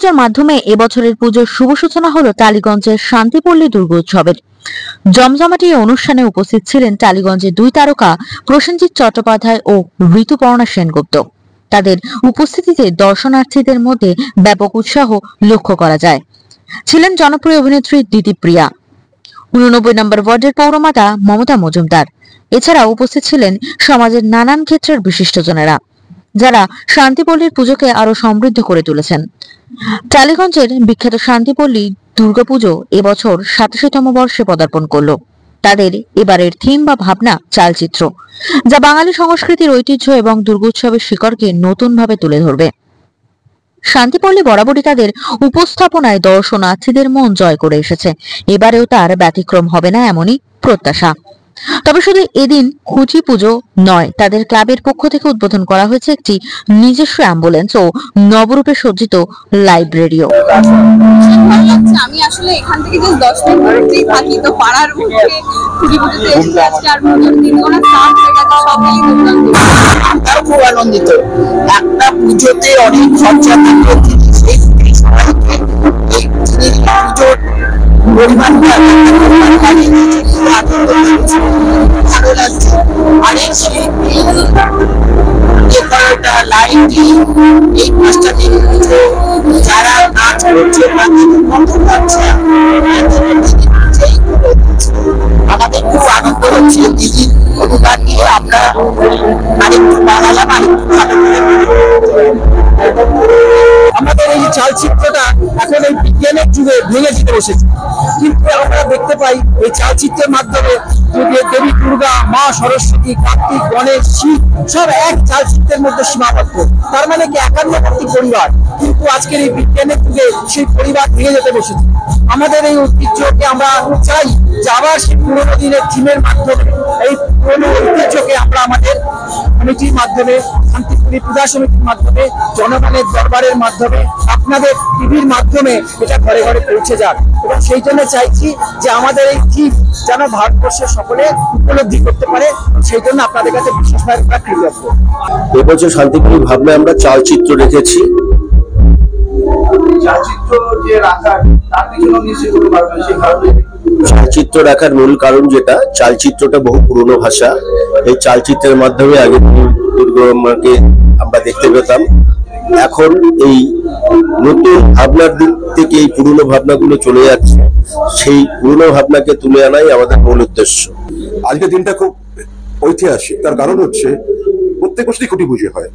পূজার মাধ্যমে এবছরের পুজোর শুভ সূচনা হলো টালিগঞ্জের শান্তিপল্লী দুর্গোৎসবের। জমজমাটি এই অনুষ্ঠানে উপস্থিত ছিলেন টালিগঞ্জের দুই তারকা প্রসেনজিৎ চট্টোপাধ্যায় ও ঋতুপর্ণা সেনগুপ্ত। তাদের উপস্থিতিতে দর্শনার্থীদের মধ্যে ব্যাপক উৎসাহ লক্ষ্য করা যায়। ছিলেন জনপ্রিয় অভিনেত্রী দিতিপ্রিয়া, 89 নম্বর ওয়ার্ডের পৌরমাতা মমতা মজুমদার। এছাড়া উপস্থিত ছিলেন সমাজের নানান ক্ষেত্রের বিশিষ্টজনেরা, যারা শান্তিপল্লীর পুজোকে আরো সমৃদ্ধ করে তুলেছেন। টালিগঞ্জের বিখ্যাত শান্তিপল্লী দুর্গাপুজো এবছর 87তম বর্ষে পদার্পণ করলো। তাদের এবারের থিম বা ভাবনা চালচিত্র, যা বাঙালি সংস্কৃতির ঐতিহ্য এবং দুর্গোৎসবের শিকড়কে নতুনভাবে তুলে ধরবে। শান্তিপল্লী বরাবরই তাদের উপস্থাপনায় দর্শনার্থীদের মন জয় করে এসেছে। এবারেও তার ব্যতিক্রম হবে না এমনই প্রত্যাশা। তবে শুধু এদিন খুঁটি পুজো নয়, তাদের ক্লাবের পক্ষ থেকে উদ্বোধন করা হয়েছে একটি নিজস্ব অ্যাম্বুলেন্স ও নবরূপে সজ্জিত লাইব্রেরিও। আমি আসলে এখান থেকে যে 10 মিনিট থাকি, তো পাড়ার মধ্যে খুঁটি পুজোতে এসে আজকে আর পুজোর দিনগুলো স্টার্ট হয়ে গেছে, সব মিলিয়ে দুর্দান্ত। আমরাও খুব আনন্দিত। একটা পুজোতে অনেক খরচা থাকে, সেই পুজোর পরিমাণটা ভালো লাগছে। আর এই শিল্পী, ডেকোরেটর, লাইটিং, এই 5টা দিন পুজো যারা কাজ করছে তাদের কত খরচা, আমাদের খুব আনন্দ হচ্ছে। দিদির অনুদান নিয়ে আমরা আরেকটু বাড়ালাম, আরেকটু ভালো করে। আমাদের এই চালচিত্রটা এখন এই বিজ্ঞানের যুগে ভেঙে যেতে বসেছে, কিন্তু আমরা দেখতে পাই এই চালচিত্রের মাধ্যমে দেবী দুর্গা, মা সরস্বতী, কার্তিক, গণেশ, শিব সব এক চালচিত্রের মধ্যে সীমাবদ্ধ। তার মানে কি একান্নবর্তী পরিবার, কিন্তু আজকের এই বিজ্ঞানের যুগে সেই পরিবার ভেঙে যেতে বসেছে। আমাদের এই ঐতিহ্যকে আমরা চাই যে আবার সেই পুরোনো দিনের থিমের মাধ্যমে এই পুরোনো ঐতিহ্যকে আমরা আমাদের কমিটির মাধ্যমে, শান্তিপল্লী পূজা সমিতির মাধ্যমে, জনগণের দরবারের মাধ্যমে, আপনাদের টিভির মাধ্যমে এটা ঘরে ঘরে পৌঁছে যাক। এবং সেই জন্য চাইছি যে আমাদের এই থিম যেন ভারতবর্ষের সকলে উপলব্ধি করতে পারে। সেই জন্য আপনাদের কাছে বিশেষভাবে কৃতজ্ঞ। এবছর শান্তিপল্লী ভাবনায় আমরা চালচিত্র রেখেছি। চালচিত্র রাখার মূল কারণ যেটা, চালচিত্রটা বহু পুরনো ভাষা। এই চালচিত্রের মাধ্যমে আগে দুর্গামাকে আমরা দেখতে পেতাম। এখন এই নতুন ভাবনার দিক থেকে এই পুরনো ভাবনাগুলো চলে যাচ্ছে, সেই পুরনো ভাবনাকে তুলে আনাই আমাদের মূল উদ্দেশ্য। আজকের দিনটা খুব ঐতিহাসিক, তার কারণ হচ্ছে প্রত্যেক বছরই খুঁটি পুজো হয়।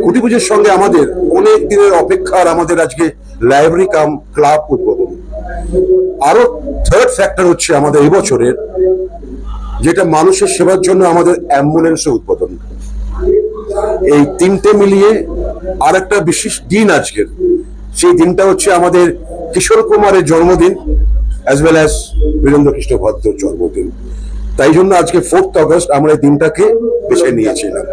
খুঁটি পুজোর সঙ্গে আমাদের অনেক দিনের অপেক্ষার আমাদের আজকে লাইব্রেরি কাম ক্লাব উদ্বোধন। আরো থার্ড ফ্যাক্টর হচ্ছে আমাদের এই বছরের, যেটা মানুষের সেবার জন্য আমাদের অ্যাম্বুলেন্সের উদ্বোধন। এই তিনটে মিলিয়ে আর একটা বিশেষ দিন আজকের। সেই দিনটা হচ্ছে আমাদের কিশোর কুমারের জন্মদিন, as well as Birendra Krishna ভদ্রর জন্মদিন। তাই জন্য আজকে 4th অগস্ট আমরা এই দিনটাকে বেছে নিয়েছিলাম।